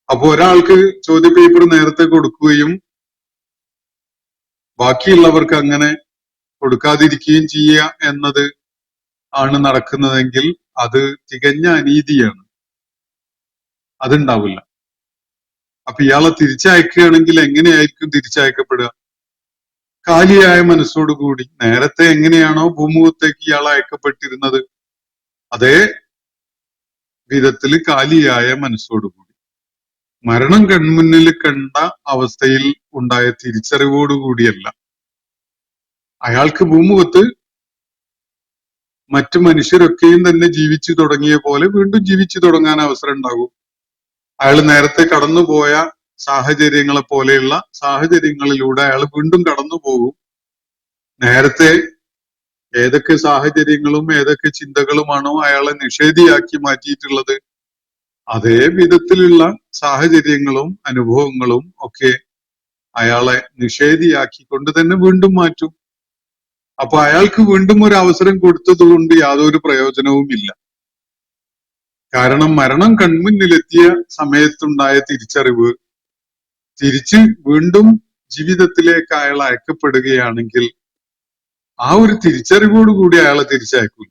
Speaker 3: അപ്പൊ ഒരാൾക്ക് ചോദ്യ പേപ്പർ നേരത്തെ കൊടുക്കുകയും ബാക്കിയുള്ളവർക്ക് അങ്ങനെ കൊടുക്കാതിരിക്കുകയും ചെയ്യുക എന്നത് ആണ് നടക്കുന്നതെങ്കിൽ അത് തികഞ്ഞ അനീതിയാണ്. അതുണ്ടാവില്ല. അപ്പൊ ഇയാളെ തിരിച്ചയക്കുകയാണെങ്കിൽ എങ്ങനെയായിരിക്കും തിരിച്ചയക്കപ്പെടുക? കാലിയായ മനസ്സോടുകൂടി. നേരത്തെ എങ്ങനെയാണോ ഭൂമുഖത്തേക്ക് ഇയാൾ അയക്കപ്പെട്ടിരുന്നത് അതേ വിധത്തിൽ കാലിയായ മനസ്സോടുകൂടി, മരണം കൺമുന്നിൽ കണ്ട അവസ്ഥയിൽ ഉണ്ടായ തിരിച്ചറിവോടുകൂടിയല്ല. അയാൾക്ക് ഭൂമുഖത്ത് മറ്റു മനുഷ്യരൊക്കെയും തന്നെ ജീവിച്ചു തുടങ്ങിയ പോലെ വീണ്ടും ജീവിച്ചു തുടങ്ങാൻ അവസരം ഉണ്ടാകും. അയാൾ നേരത്തെ കടന്നുപോയ സാഹചര്യങ്ങളെ പോലെയുള്ള സാഹചര്യങ്ങളിലൂടെ അയാൾ വീണ്ടും കടന്നു പോകും. നേരത്തെ ഏതൊക്കെ സാഹചര്യങ്ങളും ഏതൊക്കെ ചിന്തകളുമാണോ അയാളെ നിഷേധിയാക്കി മാറ്റിയിട്ടുള്ളത് അതേ വിധത്തിലുള്ള സാഹചര്യങ്ങളും അനുഭവങ്ങളും ഒക്കെ അയാളെ നിഷേധിയാക്കിക്കൊണ്ട് തന്നെ വീണ്ടും മാറ്റും. അപ്പൊ അയാൾക്ക് വീണ്ടും ഒരു അവസരം കൊടുത്തത് കൊണ്ട് യാതൊരു പ്രയോജനവും ഇല്ല. കാരണം മരണം കൺമുന്നിലെത്തിയ സമയത്തുണ്ടായ തിരിച്ചറിവ് തിരിച്ച് വീണ്ടും ജീവിതത്തിലേക്ക് അയാൾ അയക്കപ്പെടുകയാണെങ്കിൽ ആ ഒരു തിരിച്ചറിവോടുകൂടി അയാളെ തിരിച്ചയക്കൂല.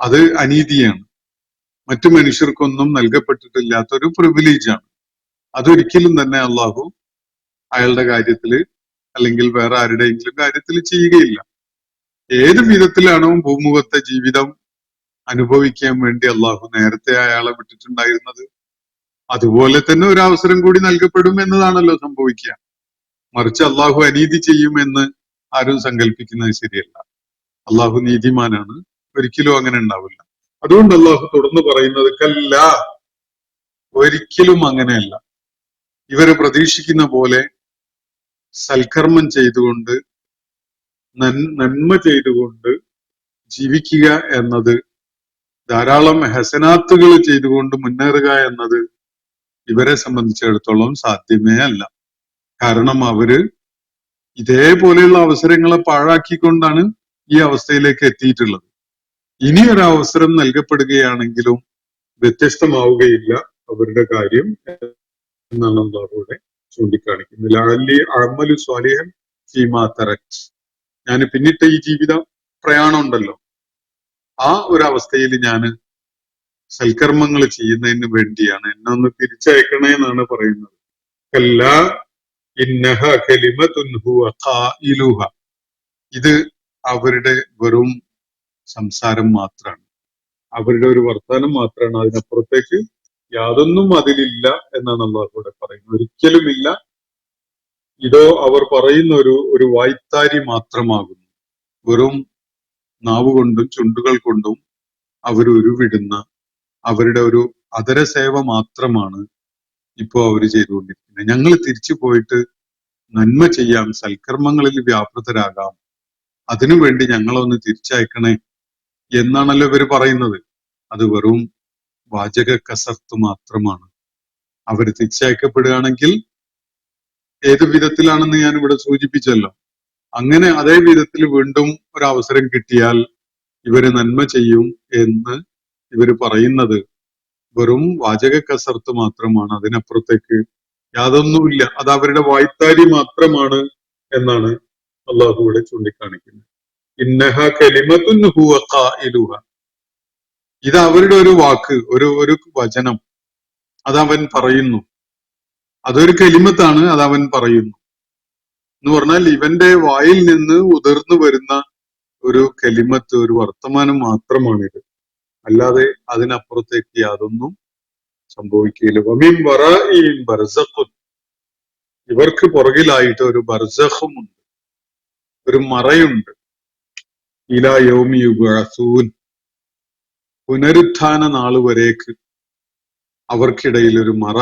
Speaker 3: അത് അനീതിയാണ്. മറ്റു മനുഷ്യർക്കൊന്നും നൽകപ്പെട്ടിട്ടില്ലാത്തൊരു പ്രിവിലേജാണ്. അതൊരിക്കലും തന്നെ അള്ളാഹു അയാളുടെ കാര്യത്തില് അല്ലെങ്കിൽ വേറെ ആരുടെയെങ്കിലും കാര്യത്തിൽ ചെയ്യുകയില്ല. ഏത് വിധത്തിലാണോ ഭൂമുഖത്തെ ജീവിതം അനുഭവിക്കാൻ വേണ്ടി അള്ളാഹു നേരത്തെ അയാളെ വിട്ടിട്ടുണ്ടായിരുന്നത് അതുപോലെ തന്നെ ഒരു അവസരം കൂടി നൽകപ്പെടും എന്നതാണല്ലോ സംഭവിക്കുക. മറിച്ച് അള്ളാഹു അനീതി ചെയ്യുമെന്ന് ആരും സങ്കല്പിക്കുന്നത് ശരിയല്ല. അള്ളാഹു നീതിമാനാണ്, ഒരിക്കലും അങ്ങനെ ഉണ്ടാവില്ല. അതുകൊണ്ട് അള്ളാഹു തുടർന്ന് പറയുന്നത് കല്ല, ഒരിക്കലും അങ്ങനെയല്ല. ഇവര് പ്രതീക്ഷിക്കുന്ന പോലെ സൽക്കർമ്മം ചെയ്തുകൊണ്ട് നന്മ ചെയ്തുകൊണ്ട് ജീവിക്കുക എന്നത്, ധാരാളം ഹസനാത്തുകൾ ചെയ്തുകൊണ്ട് മുന്നേറുക എന്നത് ഇവരെ സംബന്ധിച്ചിടത്തോളം സാധ്യമേ അല്ല. കാരണം അവര് ഇതേപോലെയുള്ള അവസരങ്ങളെ പാഴാക്കിക്കൊണ്ടാണ് ഈ അവസ്ഥയിലേക്ക് എത്തിയിട്ടുള്ളത്. ഇനി ഒരു അവസരം നൽകപ്പെടുകയാണെങ്കിലും വ്യത്യസ്തമാവുകയില്ല അവരുടെ കാര്യം എന്നാണ് അള്ളാഹുവിടെ ചൂണ്ടിക്കാണിക്കുന്നത്. ലഅല്ലി അഅ്മലു സ്വാലിഹൻ ഫീമാ തറക്ത്. ഞാൻ പിന്നിട്ട ഈ ജീവിത പ്രയാണം ഉണ്ടല്ലോ, ആ ഒരു അവസ്ഥയിൽ ഞാൻ സൽക്കർമ്മങ്ങൾ ചെയ്യുന്നതിന് വേണ്ടിയാണ്, എന്നെ ഒന്ന് തിരിച്ചയക്കണേ എന്നാണ് പറയുന്നത്. കല്ലാ ഇന്നഹ കലിമത്തുൻ ഹുവ ഖായിലുഹ. ഇത് അവരുടെ വെറും സംസാരം മാത്രമാണ്, അവരുടെ ഒരു വർത്തമാനം മാത്രമാണ്, അതിനപ്പുറത്തേക്ക് യാതൊന്നും അതിലില്ല എന്നാണ് അള്ളാഹുവിടെ പറയുന്നത്. ഒരിക്കലുമില്ല. ഇതോ അവർ പറയുന്ന ഒരു വായ്ത്താരി മാത്രമാകുന്നു. വെറും നാവുകൊണ്ടും ചുണ്ടുകൾ കൊണ്ടും അവർ ഉരുവിടുന്ന അവരുടെ ഒരു അധരസേവ മാത്രമാണ് ഇപ്പോ അവർ ചെയ്തുകൊണ്ടിരിക്കുന്നത്. ഞങ്ങൾ തിരിച്ചു പോയിട്ട് നന്മ ചെയ്യാം, സൽക്കർമ്മങ്ങളിൽ വ്യാപൃതരാകാം, അതിനുവേണ്ടി ഞങ്ങളൊന്ന് തിരിച്ചയക്കണേ എന്നാണല്ലോ ഇവർ പറയുന്നത്. അത് വെറും വാചക കസർത്ത് മാത്രമാണ്. അവർ തിരിച്ചയക്കപ്പെടുകയാണെങ്കിൽ ഏത് വിധത്തിലാണെന്ന് ഞാൻ ഇവിടെ സൂചിപ്പിച്ചല്ലോ. അങ്ങനെ അതേ വിധത്തിൽ വീണ്ടും ഒരു അവസരം കിട്ടിയാൽ ഇവര് നന്മ ചെയ്യും എന്ന് ഇവര് പറയുന്നത് വെറും വാചക കസർത്ത് മാത്രമാണ്, അതിനപ്പുറത്തേക്ക് യാതൊന്നുമില്ല. അത് അവരുടെ വായ്ത്താരി മാത്രമാണ് എന്നാണ് അള്ളാഹു ഇവിടെ ചൂണ്ടിക്കാണിക്കുന്നത്. ഇന്നഹ കലിമത്തുൻ ഹുവ ഖായിലുഹ. ഇത് അവരുടെ ഒരു വാക്ക്, ഒരു വചനം, അതവൻ പറയുന്നു. അതൊരു കലിമത്താണ്, അതവൻ പറയുന്നു എന്ന് പറഞ്ഞാൽ ഇവന്റെ വായിൽ നിന്ന് ഉതിർന്നു വരുന്ന ഒരു കലിമത്ത്, ഒരു വർത്തമാനം മാത്രമാണിത്. അല്ലാതെ അതിനപ്പുറത്തേക്ക് യാതൊന്നും സംഭവിക്കുകയില്ല. വമിൻ വറാഇഹിം ബർസഖുൻ. ഇവർക്ക് പുറകിലായിട്ട് ഒരു ബർസഖുമുണ്ട്, ഒരു മറയുണ്ട്. ഇലാ യൗമി യുബ്അസൂൻ. പുനരുത്ഥാന നാൾ വരേക്ക് അവർക്കിടയിൽ ഒരു മറ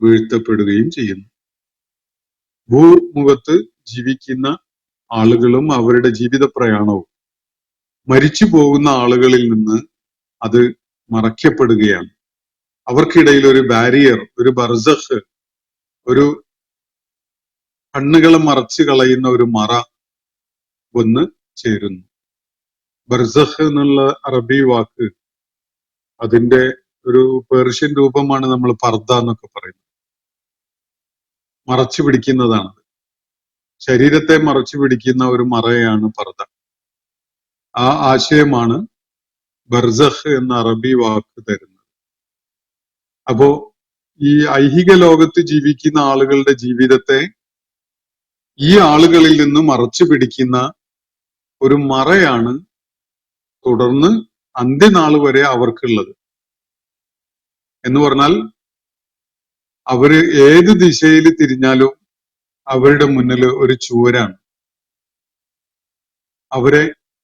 Speaker 3: വീഴ്ത്തപ്പെടുകയും ചെയ്യുന്നു. ഭൂമുഖത്ത് ജീവിക്കുന്ന ആളുകളും അവരുടെ ജീവിത പ്രയാണവും മരിച്ചു പോകുന്ന ആളുകളിൽ നിന്ന് അത് മറയ്ക്കപ്പെടുകയാണ്. അവർക്കിടയിൽ ഒരു ബാരിയർ, ഒരു ബർസഖ്, ഒരു കണ്ണുകളെ മറച്ചു കളയുന്ന ഒരു മറ വന്ന് ചേരുന്നു. ബർസഖ് എന്നുള്ള അറബി വാക്ക്, അതിന്റെ ഒരു പേർഷ്യൻ രൂപമാണ് നമ്മൾ പർദ്ദ എന്നൊക്കെ പറയുന്നത്. മറച്ചു പിടിക്കുന്നതാണ്, ശരീരത്തെ മറച്ചു പിടിക്കുന്ന ഒരു മറയാണ് പർദ്ദ. ആ ആശയമാണ് ബർസഖ് എന്ന അറബി വാക്ക് തരുന്നത്. അപ്പോ ഈ ഐഹിക ലോകത്ത് ജീവിക്കുന്ന ആളുകളുടെ ജീവിതത്തെ ഈ ആളുകളിൽ നിന്ന് മറച്ചു പിടിക്കുന്ന ഒരു മറയാണ് തുടർന്ന് അന്ത്യനാൾ വരെ അവർക്കുള്ളത്. എന്ന് പറഞ്ഞാൽ അവര് ഏത് ദിശയിൽ തിരിഞ്ഞാലും അവരുടെ മുന്നിൽ ഒരു ചുവരാണ്.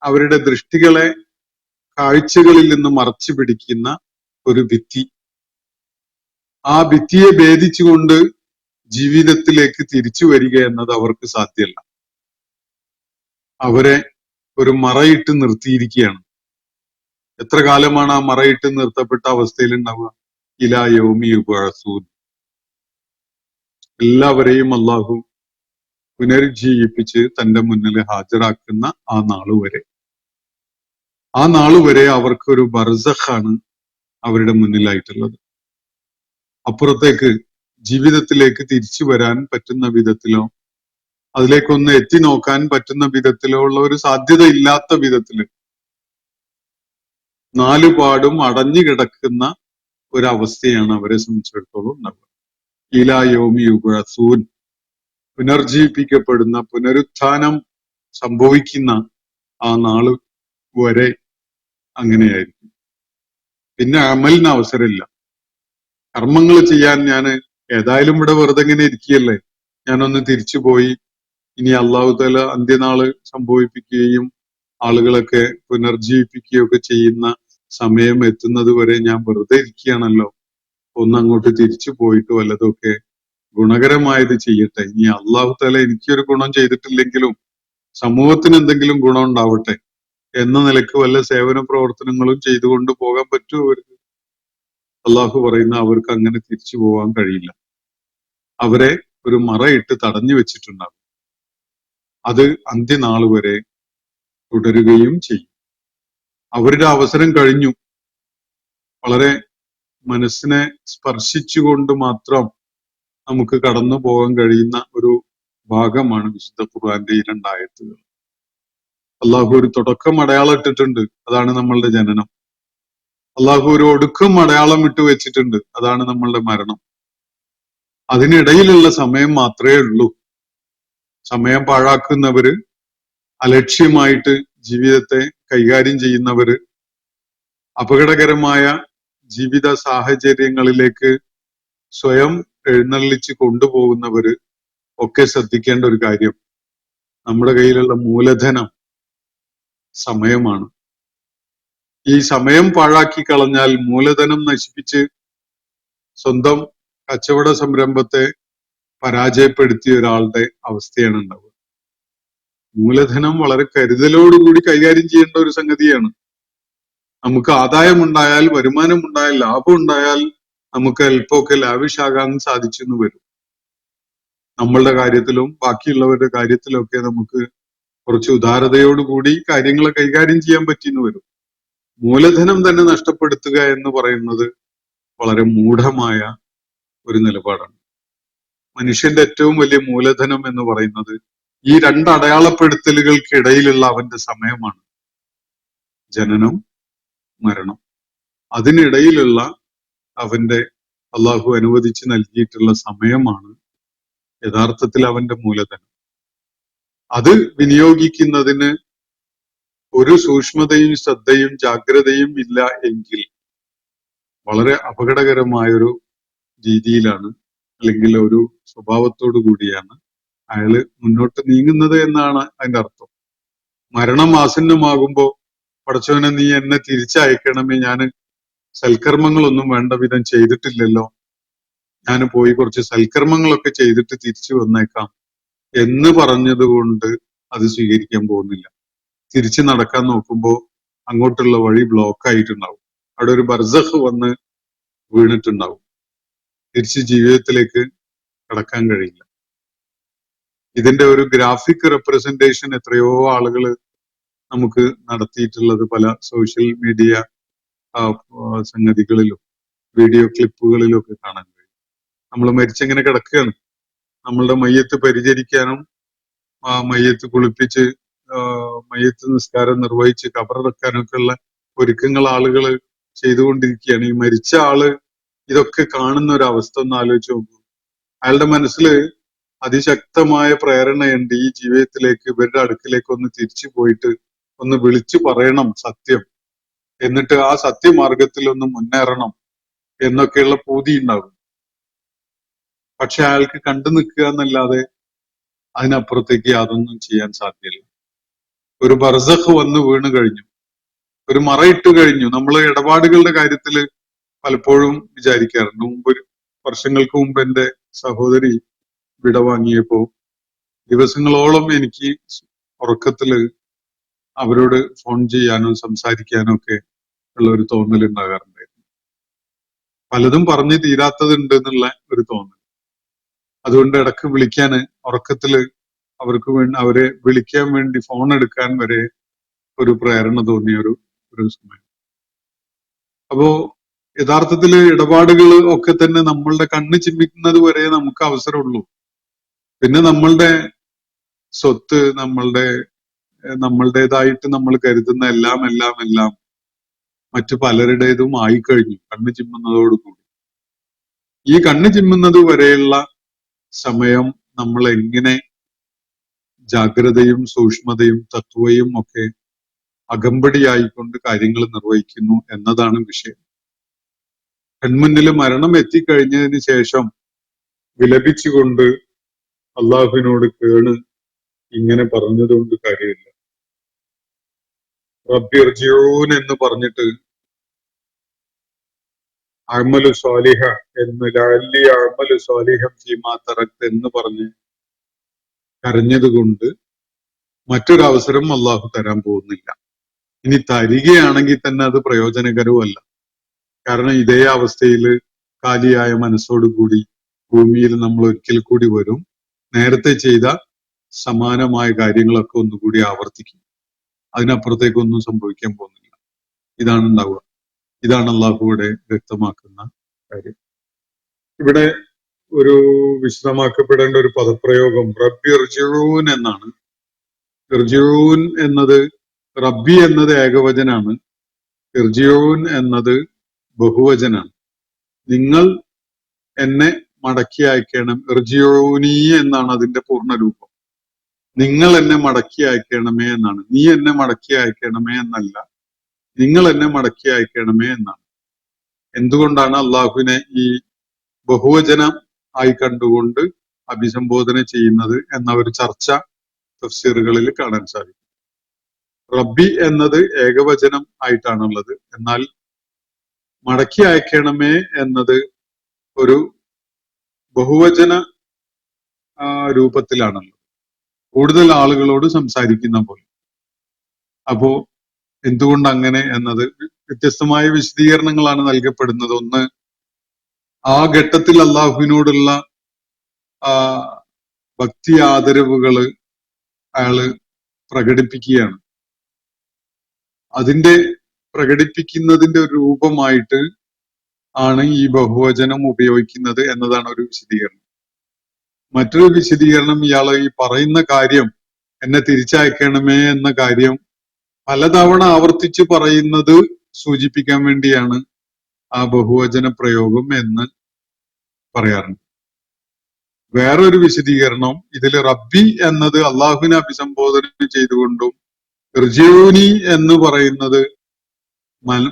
Speaker 3: അവരുടെ ദൃഷ്ടികളെ കാഴ്ചകളിൽ നിന്ന് മറച്ചു പിടിക്കുന്ന ഒരു ഭിത്തി. ആ ഭിത്തിയെ ഭേദിച്ചുകൊണ്ട് ജീവിതത്തിലേക്ക് തിരിച്ചു വരിക എന്നത് അവർക്ക് സാധ്യമല്ല. അവരെ ഒരു മറയിട്ട് നിർത്തിയിരിക്കുകയാണ്. എത്ര കാലമാണ് ആ മറയിട്ട് നിർത്തപ്പെട്ട അവസ്ഥയിൽ ഉണ്ടാവുക? ഇലാ യൗമി യുബ്അസൂൻ. എല്ലാവരെയും അള്ളാഹു പുനരുജ്ജീവിപ്പിച്ച് തന്റെ മുന്നിൽ ഹാജരാക്കുന്ന ആ നാളുവരെ, ആ നാളുവരെ അവർക്കൊരു ബർസഖാണ് അവരുടെ മുന്നിലായിട്ടുള്ളത്. അപ്പുറത്തേക്ക് ജീവിതത്തിലേക്ക് തിരിച്ചു വരാൻ പറ്റുന്ന വിധത്തിലോ അതിലേക്കൊന്ന് എത്തി നോക്കാൻ പറ്റുന്ന വിധത്തിലോ ഉള്ള ഒരു സാധ്യത ഇല്ലാത്ത വിധത്തില് നാലുപാടും അടഞ്ഞു കിടക്കുന്ന ഒരവസ്ഥയാണ് അവരെ സംബന്ധിച്ചിടത്തോളം ഉണ്ടാവുക. ഇലാ യൗമി യുബ്അസൂൻ. പുനർജീവിപ്പിക്കപ്പെടുന്ന, പുനരുത്ഥാനം സംഭവിക്കുന്ന ആ നാള് വരെ അങ്ങനെയായിരിക്കും. പിന്നെ അമലിന് അവസരമില്ല. കർമ്മങ്ങൾ ചെയ്യാൻ ഞാൻ ഏതായാലും ഇവിടെ വെറുതെ ഇങ്ങനെ ഇരിക്കുകയല്ലേ, ഞാനൊന്ന് തിരിച്ചുപോയി ഇനി അള്ളാഹു തആല അന്ത്യനാള് സംഭവിപ്പിക്കുകയും ആളുകളൊക്കെ പുനർജീവിപ്പിക്കുകയൊക്കെ ചെയ്യുന്ന സമയം എത്തുന്നത് വരെ ഞാൻ വെറുതെ ഇരിക്കുകയാണല്ലോ, ഒന്ന് അങ്ങോട്ട് തിരിച്ചു പോയിട്ട് വല്ലതൊക്കെ ഗുണകരമായത് ചെയ്യട്ടെ. ഇനി അള്ളാഹു തആല എനിക്കൊരു ഗുണം ചെയ്തിട്ടില്ലെങ്കിലും സമൂഹത്തിന് എന്തെങ്കിലും ഗുണം ഉണ്ടാവട്ടെ എന്ന നിലക്ക് വല്ല സേവന പ്രവർത്തനങ്ങളും ചെയ്തുകൊണ്ട് പോകാൻ പറ്റുമോ അവർക്ക്? അള്ളാഹു പറയുന്ന അവർക്ക് അങ്ങനെ തിരിച്ചു പോകാൻ കഴിയില്ല. അവരെ ഒരു മറയിട്ട് തടഞ്ഞു വെച്ചിട്ടുണ്ടാകും. അത് അന്ത്യനാൾ വരെ തുടരുകയും ചെയ്യും. അവരുടെ അവസരം കഴിഞ്ഞു. വളരെ മനസ്സിനെ സ്പർശിച്ചുകൊണ്ട് മാത്രം നമുക്ക് കടന്നു പോകാൻ കഴിയുന്ന ഒരു ഭാഗമാണ് വിശുദ്ധ ഖുർആന്റെ ഈ 2 ആയത്തുകൾ. അള്ളാഹു ഒരു തുടക്കം അടയാളം ഇട്ടിട്ടുണ്ട്, അതാണ് നമ്മളുടെ ജനനം. അള്ളാഹു ഒരു ഒടുക്കം അടയാളം ഇട്ട് വെച്ചിട്ടുണ്ട്, അതാണ് നമ്മളുടെ മരണം. അതിനിടയിലുള്ള സമയം മാത്രമേ ഉള്ളൂ. സമയം പാഴാക്കുന്നവര്, അലക്ഷ്യമായിട്ട് ജീവിതത്തെ കൈകാര്യം ചെയ്യുന്നവര്, അപകടകരമായ ജീവിത സാഹചര്യങ്ങളിലേക്ക് സ്വയം എഴുന്നള്ളിച്ച് കൊണ്ടുപോകുന്നവര് ഒക്കെ ശ്രദ്ധിക്കേണ്ട ഒരു കാര്യം, നമ്മുടെ കയ്യിലുള്ള മൂലധനം സമയമാണ്. ഈ സമയം പാഴാക്കി കളഞ്ഞാൽ, മൂലധനം നശിപ്പിച്ച് സ്വന്തം കച്ചവട സംരംഭത്തെ പരാജയപ്പെടുത്തിയ ഒരാളുടെ അവസ്ഥയാണ് ഉണ്ടാവുക. മൂലധനം വളരെ കരുതലോടുകൂടി കൈകാര്യം ചെയ്യേണ്ട ഒരു സംഗതിയാണ്. നമുക്ക് ആദായമുണ്ടായാൽ, വരുമാനമുണ്ടായാൽ, ലാഭം ഉണ്ടായാൽ നമുക്ക് അല്പമൊക്കെ ലാവിഷാകാൻ സാധിച്ചെന്ന് വരും. നമ്മളുടെ കാര്യത്തിലും ബാക്കിയുള്ളവരുടെ കാര്യത്തിലും ഒക്കെ നമുക്ക് കുറച്ച് ഉദാരതയോടുകൂടി കാര്യങ്ങളെ കൈകാര്യം ചെയ്യാൻ പറ്റിയെന്ന് വരും. മൂലധനം തന്നെ നഷ്ടപ്പെടുത്തുക എന്ന് പറയുന്നത് വളരെ മൂഢമായ ഒരു നിലപാടാണ്. മനുഷ്യന്റെ ഏറ്റവും വലിയ മൂലധനം എന്ന് പറയുന്നത് ഈ 2 അടയാളപ്പെടുത്തലുകൾക്കിടയിലുള്ള അവന്റെ സമയമാണ്. ജനനം, മരണം. അതിനിടയിലുള്ള അവന്റെ അള്ളാഹു അനുവദിച്ച് നൽകിയിട്ടുള്ള സമയമാണ് യഥാർത്ഥത്തിൽ അവന്റെ മൂലധനം. അത് വിനിയോഗിക്കുന്നതിന് ഒരു സൂക്ഷ്മതയും ശ്രദ്ധയും ജാഗ്രതയും ഇല്ല എങ്കിൽ വളരെ അപകടകരമായൊരു രീതിയിലാണ്, അല്ലെങ്കിൽ ഒരു സ്വഭാവത്തോടു കൂടിയാണ് അയാള് മുന്നോട്ട് നീങ്ങുന്നത് എന്നാണ് അതിന്റെ അർത്ഥം. മരണം ആസന്നമാകുമ്പോ, പടച്ചവനെ നീ എന്നെ തിരിച്ചയക്കണമേ, ഞാൻ സൽക്കർമ്മങ്ങളൊന്നും വേണ്ട വിധം ചെയ്തിട്ടില്ലല്ലോ, ഞാൻ പോയി കുറച്ച് സൽക്കർമ്മങ്ങളൊക്കെ ചെയ്തിട്ട് തിരിച്ചു വന്നേക്കാം എന്ന് പറഞ്ഞതുകൊണ്ട് അത് സ്വീകരിക്കാൻ പോകുന്നില്ല. തിരിച്ചു നടക്കാൻ നോക്കുമ്പോ അങ്ങോട്ടുള്ള വഴി ബ്ലോക്ക് ആയിട്ടുണ്ടാവും, അവിടെ ഒരു ബർസഖ് വന്ന് വീണിട്ടുണ്ടാവും, തിരിച്ച് ജീവിതത്തിലേക്ക് കടക്കാൻ കഴിയില്ല. ഇതിന്റെ ഒരു ഗ്രാഫിക് റെപ്രസെന്റേഷൻ എത്രയോ ആളുകൾ നമുക്ക് നടത്തിയിട്ടുള്ളത് പല സോഷ്യൽ മീഡിയ സംഗതികളിലും വീഡിയോ ക്ലിപ്പുകളിലും ഒക്കെ കാണാൻ കഴിയും. നമ്മൾ മരിച്ചെങ്ങനെ കിടക്കുകയാണ്, നമ്മളുടെ മയ്യത്ത് പരിചരിക്കാനും മയ്യത്ത് കുളിപ്പിച്ച് മയ്യത്ത് നിസ്കാരം നിർവഹിച്ച് കബറടക്കാനും ഒക്കെ ഉള്ള ഒരുക്കങ്ങൾ ആളുകൾ ചെയ്തുകൊണ്ടിരിക്കുകയാണ്. ഈ മരിച്ച ആള് ഇതൊക്കെ കാണുന്ന ഒരു അവസ്ഥ ഒന്ന് ആലോചിച്ച് നോക്കൂ. അയാളുടെ മനസ്സിൽ അതിശക്തമായ പ്രേരണയുണ്ട് ഈ ജീവിതത്തിലേക്ക്, ഇവരുടെ അടുക്കിലേക്ക് ഒന്ന് തിരിച്ചു പോയിട്ട് ഒന്ന് വിളിച്ചു പറയണം സത്യം, എന്നിട്ട് ആ സത്യമാർഗത്തിൽ ഒന്ന് മുന്നേറണം എന്നൊക്കെയുള്ള പൂതി ഉണ്ടാകും. പക്ഷെ അയാൾക്ക് കണ്ടു നിൽക്കുക എന്നല്ലാതെ അതിനപ്പുറത്തേക്ക് യാതൊന്നും ചെയ്യാൻ സാധ്യല്ല. ഒരു ബർസഖ് വന്ന് വീണ് കഴിഞ്ഞു, ഒരു മറയിട്ട് കഴിഞ്ഞു. നമ്മൾ ഇടപാടുകളുടെ കാര്യത്തിൽ പലപ്പോഴും വിചാരിക്കാറുണ്ട്. വർഷങ്ങൾക്ക് മുമ്പ് എൻ്റെ സഹോദരി വിടവാങ്ങിയപ്പോ ദിവസങ്ങളോളം എനിക്ക് ഉറക്കത്തില് അവരോട് ഫോൺ ചെയ്യാനോ സംസാരിക്കാനോ ഒക്കെ ഉള്ള ഒരു തോന്നൽ ഉണ്ടാകാറുണ്ടായിരുന്നു. പലതും പറഞ്ഞു തീരാത്തതുണ്ട് എന്നുള്ള ഒരു തോന്നൽ. അതുകൊണ്ട് ഇടക്ക് വിളിക്കാന് ഉറക്കത്തില് അവർക്ക് വേണ്ടി, അവരെ വിളിക്കാൻ വേണ്ടി ഫോൺ എടുക്കാൻ വരെ ഒരു പ്രേരണ തോന്നിയ ഒരു സമയം. അപ്പോ യഥാർത്ഥത്തില് ഇടപാടുകൾ ഒക്കെ തന്നെ നമ്മളുടെ കണ്ണ് ചിമ്മിക്കുന്നത് വരെ നമുക്ക് അവസരമുള്ളൂ. പിന്നെ നമ്മളുടെ സ്വത്ത്, നമ്മളുടേതായിട്ട് നമ്മൾ കരുതുന്ന എല്ലാം മറ്റു പലരുടേതും ആയിക്കഴിഞ്ഞു കണ്ണ് ചിമ്മുന്നതോടുകൂടി. ഈ കണ്ണ് ചിമ്മുന്നത് വരെയുള്ള സമയം നമ്മൾ എങ്ങനെ ജാഗ്രതയും സൂക്ഷ്മതയും തത്വയും ഒക്കെ അകമ്പടിയായിക്കൊണ്ട് കാര്യങ്ങൾ നിർവഹിക്കുന്നു എന്നതാണ് വിഷയം. കൺമുന്നിൽ മരണം എത്തിക്കഴിഞ്ഞതിന് ശേഷം വിലപിച്ചുകൊണ്ട് അള്ളാഹുവിനോട് കേണ് ഇങ്ങനെ പറഞ്ഞതുകൊണ്ട് കാര്യമില്ല. റബ്ബി ഇർജിഊൻ എന്ന് പറഞ്ഞിട്ട് അഅ്മലു സ്വാലിഹ എന്ന് ലഅല്ലി അഅ്മലു സ്വാലിഹൻ ഫീമാ തറക്ത് എന്ന് പറഞ്ഞ് കരഞ്ഞത് കൊണ്ട് മറ്റൊരവസരം അള്ളാഹു തരാൻ പോകുന്നില്ല. ഇനി തരികയാണെങ്കിൽ തന്നെ അത് പ്രയോജനകരവുമല്ല. കാരണം ഇതേ അവസ്ഥയിൽ കാലിയായ മനസ്സോടുകൂടി ഭൂമിയിൽ നമ്മൾ ഒരിക്കൽ കൂടി വരും, നേരത്തെ ചെയ്ത സമാനമായ കാര്യങ്ങളൊക്കെ ഒന്നുകൂടി ആവർത്തിക്കും. അതിനപ്പുറത്തേക്കൊന്നും സംഭവിക്കാൻ പോകുന്നില്ല. ഇതാണ് ഉണ്ടാവുക. ഇതാണ് അള്ളാഹു ഇവിടെ വ്യക്തമാക്കുന്ന കാര്യം. ഇവിടെ ഒരു വിശദമാക്കപ്പെടേണ്ട ഒരു പദപ്രയോഗം റബ്ബി ഇർജിഊൻ എന്നാണ്. ഇർജിഊൻ എന്നത്, റബ്ബി എന്നത് ഏകവചനാണ്, ഇർജിഊൻ എന്നത് ബഹുവചനാണ്. നിങ്ങൾ എന്നെ മടക്കി അയക്കണം. ഇർജിഊനി എന്നാണ് അതിന്റെ പൂർണ്ണരൂപം. നിങ്ങൾ എന്നെ മടക്കി അയക്കണമേ എന്നാണ്. നീ എന്നെ മടക്കി അയക്കണമേ എന്നല്ല, നിങ്ങൾ എന്നെ മടക്കി അയക്കണമേ എന്നാണ്. എന്തുകൊണ്ടാണ് അള്ളാഹുവിനെ ഈ ബഹുവചനം ആയി കണ്ടുകൊണ്ട് അഭിസംബോധന ചെയ്യുന്നത് എന്ന ഒരു ചർച്ച തഫ്സീറുകളിൽ കാണാൻ സാധിക്കും. റബ്ബി എന്നത് ഏകവചനം ആയിട്ടാണുള്ളത്, എന്നാൽ മടക്കി അയക്കണമേ എന്നത് ഒരു ബഹുവചന രൂപത്തിലാണുള്ളത്, കൂടുതൽ ആളുകളോട് സംസാരിക്കുന്ന പോലെ. അപ്പോ എന്തുകൊണ്ട് അങ്ങനെ എന്നത് വ്യത്യസ്തമായ വിശദീകരണങ്ങളാണ് നൽകപ്പെടുന്നത്. ഒന്ന്, ആ ഘട്ടത്തിൽ അള്ളാഹുവിനോടുള്ള ഭക്തി ആദരവുകള് അയാള് പ്രകടിപ്പിക്കുകയാണ്. അതിന്റെ പ്രകടിപ്പിക്കുന്നതിന്റെ ഒരു രൂപമായിട്ട് ആണ് ഈ ബഹുവചനം ഉപയോഗിക്കുന്നത് എന്നതാണ് ഒരു വിശദീകരണം. മറ്റൊരു വിശദീകരണം, ഇയാള് ഈ പറയുന്ന കാര്യം, എന്നെ തിരിച്ചയക്കണമേ എന്ന കാര്യം പലതവണ ആവർത്തിച്ച് പറയുന്നത് സൂചിപ്പിക്കാൻ വേണ്ടിയാണ് ആ ബഹുവചന പ്രയോഗം എന്ന് പറയാറുണ്ട്. വേറൊരു വിശദീകരണം, ഇതിൽ റബ്ബി എന്നത് അള്ളാഹുവിനെ അഭിസംബോധന ചെയ്തുകൊണ്ടും ഇർജിഊനി എന്ന് പറയുന്നത്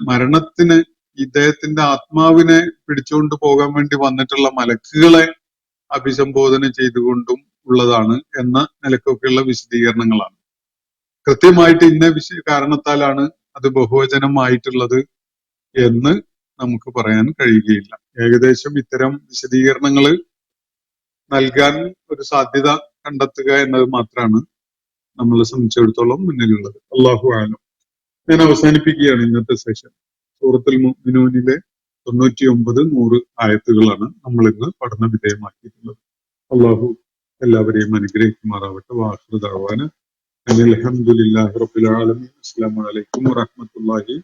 Speaker 3: മരണത്തിന് ഇദ്ദേഹത്തിന്റെ ആത്മാവിനെ പിടിച്ചുകൊണ്ട് പോകാൻ വേണ്ടി വന്നിട്ടുള്ള മലക്കുകളെ അഭിസംബോധന ചെയ്തുകൊണ്ടും ഉള്ളതാണ് എന്ന നിലക്കൊക്കെയുള്ള വിശദീകരണങ്ങളാണ്. കൃത്യമായിട്ട് ഇന്ന കാരണത്താലാണ് അത് ബഹുവചനമായിട്ടുള്ളത് എന്ന് നമുക്ക് പറയാൻ കഴിയുകയില്ല. ഏകദേശം ഇത്തരം വിശദീകരണങ്ങൾ നൽകാൻ ഒരു സാധ്യത കണ്ടെത്തുക എന്നത് മാത്രമാണ് നമ്മളെ സംബന്ധിച്ചിടത്തോളം മുന്നിലുള്ളത്. അല്ലാഹു ആലം. ഞാൻ അവസാനിപ്പിക്കുകയാണ് ഇന്നത്തെ സെഷൻ. സൂറത്തുൽ മുഅ്മിനൂനിലെ 99, 100 ആയത്തുകളാണ് നമ്മൾ ഇന്ന് പഠന വിധേയമാക്കിയിട്ടുള്ളത്. അള്ളാഹു എല്ലാവരെയും അനുഗ്രഹിക്കുമാറാവട്ടെ. വാഖിറു ദഅവാന അൽഹംദുലില്ലാഹി റബ്ബിൽ ആലമീൻ. അസ്സലാമു അലൈക്കും വറഹ്മത്തുള്ളാഹി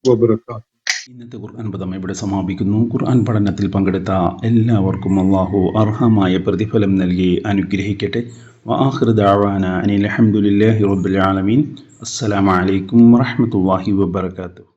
Speaker 3: വബറകാതുഹു.
Speaker 2: ഇന്നത്തെ ഖുർആൻ പദം ഇവിടെ സമാപിക്കുന്നു. ഖുർആൻ പഠനത്തിൽ പങ്കെടുത്ത എല്ലാവർക്കും അള്ളാഹു അർഹമായ പ്രതിഫലം നൽകി അനുഗ്രഹിക്കട്ടെ. വആഖിറു ദഅവാന അനിൽ ഹംദുലില്ലാഹി റബ്ബിൽ ആലമീൻ. അസ്സലാമു അലൈക്കും വറഹ്മത്തുള്ളാഹി വബറകാതുഹു.